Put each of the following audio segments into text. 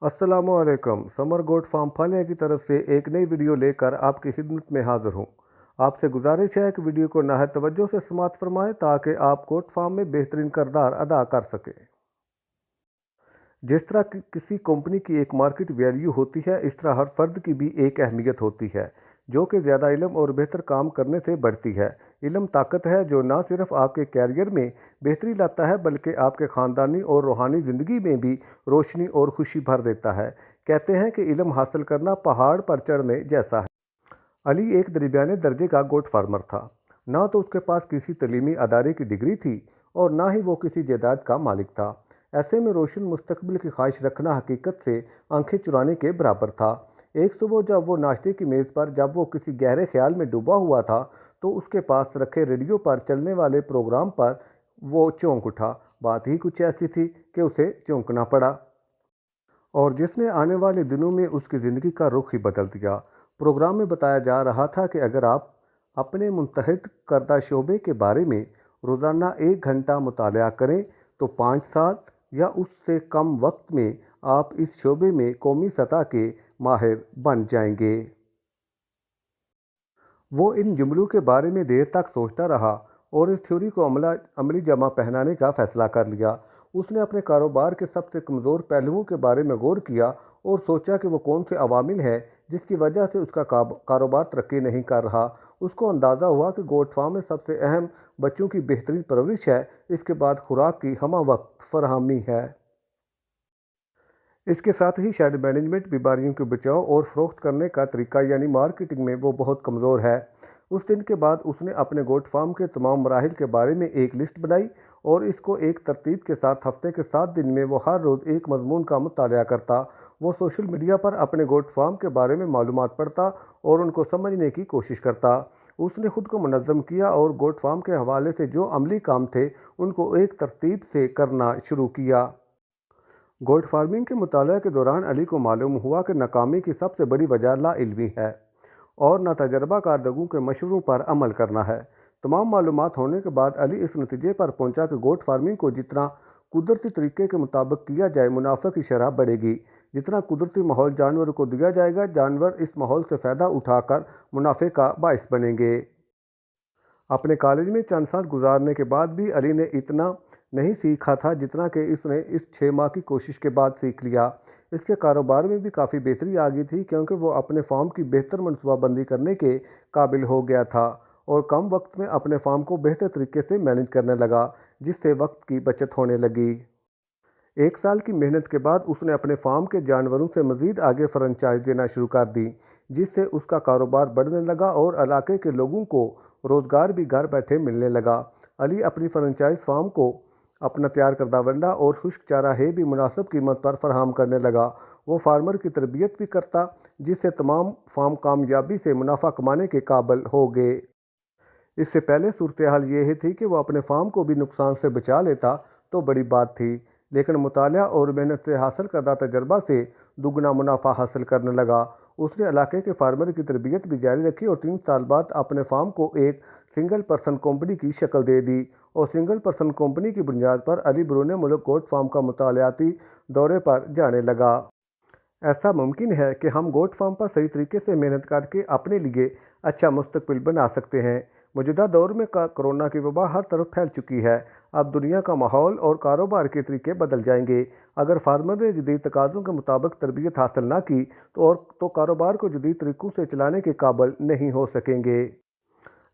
अस्सलामुअलैकुम। Summer goat farm फालिया की तरफ से एक नई वीडियो लेकर आपकी खिदमत में हाजिर हूँ। आपसे गुजारिश है कि वीडियो को नहायत तवज्जो से समाअत फरमाएं ताकि आप गोट फार्म में बेहतरीन किरदार अदा कर सकें। जिस तरह किसी कंपनी की एक मार्केट वैल्यू होती है, इस तरह हर फर्द की भी एक अहमियत होती है जो कि ज़्यादा इल्म और बेहतर काम करने से बढ़ती है। इल्म ताकत है जो ना सिर्फ आपके कैरियर में बेहतरी लाता है बल्कि आपके ख़ानदानी और रूहानी ज़िंदगी में भी रोशनी और खुशी भर देता है। कहते हैं कि इल्म हासिल करना पहाड़ पर चढ़ने जैसा है। अली एक दरमियाने दर्जे का गोट फार्मर था। ना तो उसके पास किसी तलीमी अदारे की डिग्री थी और ना ही वो किसी जायदाद का मालिक था। ऐसे में रोशन मुस्तकबिल की ख्वाहिश रखना हकीकत से आंखें चुराने के बराबर था। एक सुबह जब वो नाश्ते की मेज़ पर जब वो किसी गहरे ख्याल में डूबा हुआ था तो उसके पास रखे रेडियो पर चलने वाले प्रोग्राम पर वो चौंक उठा। बात ही कुछ ऐसी थी कि उसे चौंकना पड़ा और जिसने आने वाले दिनों में उसकी ज़िंदगी का रुख ही बदल दिया। प्रोग्राम में बताया जा रहा था कि अगर आप अपने मुंतहिद करदा शोबे के बारे में रोज़ाना 1 घंटा मुतालिया करें तो 5 साल या उससे कम वक्त में आप इस शोबे में कौमी सतह के माहिर बन जाएंगे। वो इन जुमलों के बारे में देर तक सोचता रहा और इस थ्योरी को अमली जमा पहनाने का फ़ैसला कर लिया। उसने अपने कारोबार के सबसे कमज़ोर पहलुओं के बारे में गौर किया और सोचा कि वो कौन से अवामिल हैं जिसकी वजह से उसका कारोबार तरक्की नहीं कर रहा। उसको अंदाज़ा हुआ कि गोट फार्म में सबसे अहम बच्चों की बेहतरीन परवरिश है, इसके बाद खुराक की हमा वक्त फरहमी है। इसके साथ ही शेड मैनेजमेंट, बीमारियों के बचाव और फ़रोख्त करने का तरीका यानी मार्केटिंग में वो बहुत कमज़ोर है। उस दिन के बाद उसने अपने गोट फार्म के तमाम मराहिल के बारे में एक लिस्ट बनाई और इसको एक तरतीब के साथ हफ्ते के 7 दिन में वो हर रोज़ एक मजमून का मुतालिया करता। वो सोशल मीडिया पर अपने गोट फार्म के बारे में मालूमात पढ़ता और उनको समझने की कोशिश करता। उसने खुद को मुनज़्ज़म किया और गोट फार्म के हवाले से जो अमली काम थे उनको एक तरतीब से करना शुरू किया। गोट फार्मिंग के मुताले के दौरान अली को मालूम हुआ कि नाकामी की सबसे बड़ी वजह लाइल्मी है और नातजर्बाकार लोगों के मशवरों पर अमल करना है। तमाम मालूमात होने के बाद अली इस नतीजे पर पहुंचा कि गोट फार्मिंग को जितना कुदरती तरीके के मुताबिक किया जाए मुनाफे की शरह बढ़ेगी। जितना कुदरती माहौल जानवर को दिया जाएगा, जानवर इस माहौल से फ़ायदा उठाकर मुनाफे का बाइस बनेंगे। अपने कॉलेज में चंद साल गुजारने के बाद भी अली ने इतना नहीं सीखा था जितना कि इसने इस 6 माह की कोशिश के बाद सीख लिया। इसके कारोबार में भी काफ़ी बेहतरी आ गई थी क्योंकि वो अपने फार्म की बेहतर मनसूबाबंदी करने के काबिल हो गया था और कम वक्त में अपने फार्म को बेहतर तरीके से मैनेज करने लगा, जिससे वक्त की बचत होने लगी। 1 साल की मेहनत के बाद उसने अपने फार्म के जानवरों से मज़ीद आगे फ्रेंचाइज देना शुरू कर दी, जिससे उसका कारोबार बढ़ने लगा और इलाके के लोगों को रोज़गार भी घर बैठे मिलने लगा। अली अपनी फ्रेंचाइज फार्म को अपना तैयार करदा वंडा और खुश्क चाराहे भी मुनासिब कीमत पर फराहम करने लगा। वो फार्मर की तरबियत भी करता, जिससे तमाम फार्म कामयाबी से मुनाफा कमाने के काबिल हो गए। इससे पहले सूरत हाल ये थी कि वो अपने फार्म को भी नुकसान से बचा लेता तो बड़ी बात थी, लेकिन मुतालिया और मेहनत से हासिल करदा तजर्बा से दुगना मुनाफा हासिल करने लगा। उसने इलाके के फार्मर की तरबियत भी जारी रखी और 3 साल बाद अपने फार्म को एक सिंगल पर्सन कंपनी की शक्ल दे दी और सिंगल पर्सन कंपनी की बुनियाद पर अली बरूने मुल्क गोट फार्म का मुतालियाती दौरे पर जाने लगा। ऐसा मुमकिन है कि हम गोट फार्म पर सही तरीके से मेहनत करके अपने लिए अच्छा मुस्तकबिल बना सकते हैं। मौजूदा दौर में कोरोना की वबा हर तरफ फैल चुकी है। अब दुनिया का माहौल और कारोबार के तरीके बदल जाएंगे। अगर फार्मर ने जदीद तकाज़ों के मुताबिक तरबियत हासिल ना की तो कारोबार को जदीद तरीक़ों से चलाने के काबिल नहीं हो सकेंगे।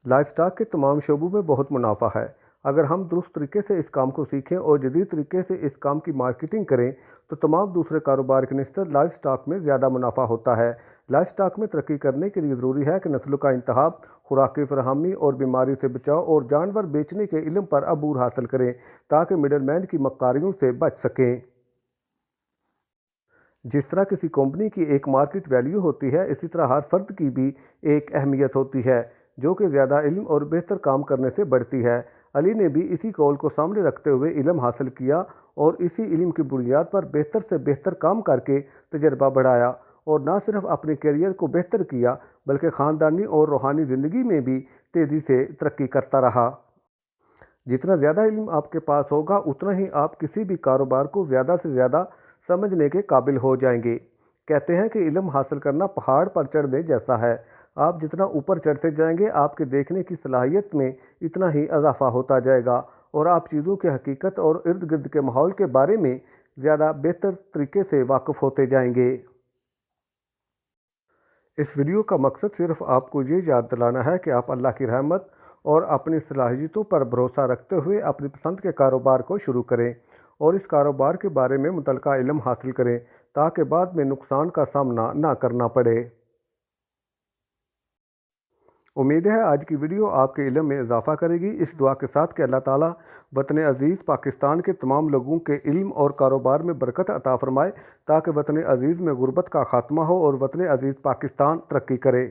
लाइफ स्टॉक के तमाम शोबों में बहुत मुनाफा है। अगर हम दुरुस्त तरीके से इस काम को सीखें और जदीद तरीके से इस काम की मार्केटिंग करें तो तमाम दूसरे कारोबार के निस्बत लाइफ स्टॉक में ज़्यादा मुनाफा होता है। लाइफ स्टॉक में तरक्की करने के लिए ज़रूरी है कि नस्लों का इंतखाब, खुराक की फरहमी और बीमारी से बचाव और जानवर बेचने के इल्म पर अबूर हासिल करें ताकि मिडल मैन की मक्कारियों से बच सकें। जिस तरह किसी कंपनी की एक मार्केट वैल्यू होती है, इसी तरह हर फर्द की भी एक अहमियत होती है जो कि ज़्यादा इल्म और बेहतर काम करने से बढ़ती है। अली ने भी इसी कौल को सामने रखते हुए इल्म हासिल किया और इसी इल्म की बुनियाद पर बेहतर से बेहतर काम करके तजर्बा बढ़ाया और न सिर्फ अपने करियर को बेहतर किया बल्कि ख़ानदानी और रूहानी ज़िंदगी में भी तेज़ी से तरक्की करता रहा। जितना ज़्यादा इल्म आपके पास होगा उतना ही आप किसी भी कारोबार को ज़्यादा से ज़्यादा समझने के काबिल हो जाएंगे। कहते हैं कि इल्म हासिल करना पहाड़ पर चढ़ने जैसा है। आप जितना ऊपर चढ़ते जाएंगे, आपके देखने की सलाहियत में इतना ही इजाफा होता जाएगा और आप चीज़ों की हकीकत और इर्द गिर्द के माहौल के बारे में ज़्यादा बेहतर तरीके से वाकिफ़ होते जाएंगे। इस वीडियो का मकसद सिर्फ आपको ये याद दिलाना है कि आप अल्लाह की रहमत और अपनी सलाहियतों पर भरोसा रखते हुए अपनी पसंद के कारोबार को शुरू करें और इस कारोबार के बारे में मुतलका इल्म हासिल करें ताकि बाद में नुकसान का सामना ना करना पड़े। उम्मीद है आज की वीडियो आपके इल्म में इजाफा करेगी। इस दुआ के साथ कि अल्लाह ताला वतन अज़ीज़ पाकिस्तान के तमाम लोगों के इल्म और कारोबार में बरकत अता फरमाए ताकि वतन अज़ीज़ में गुर्बत का खात्मा हो और वतन अज़ीज़ पाकिस्तान तरक्की करे।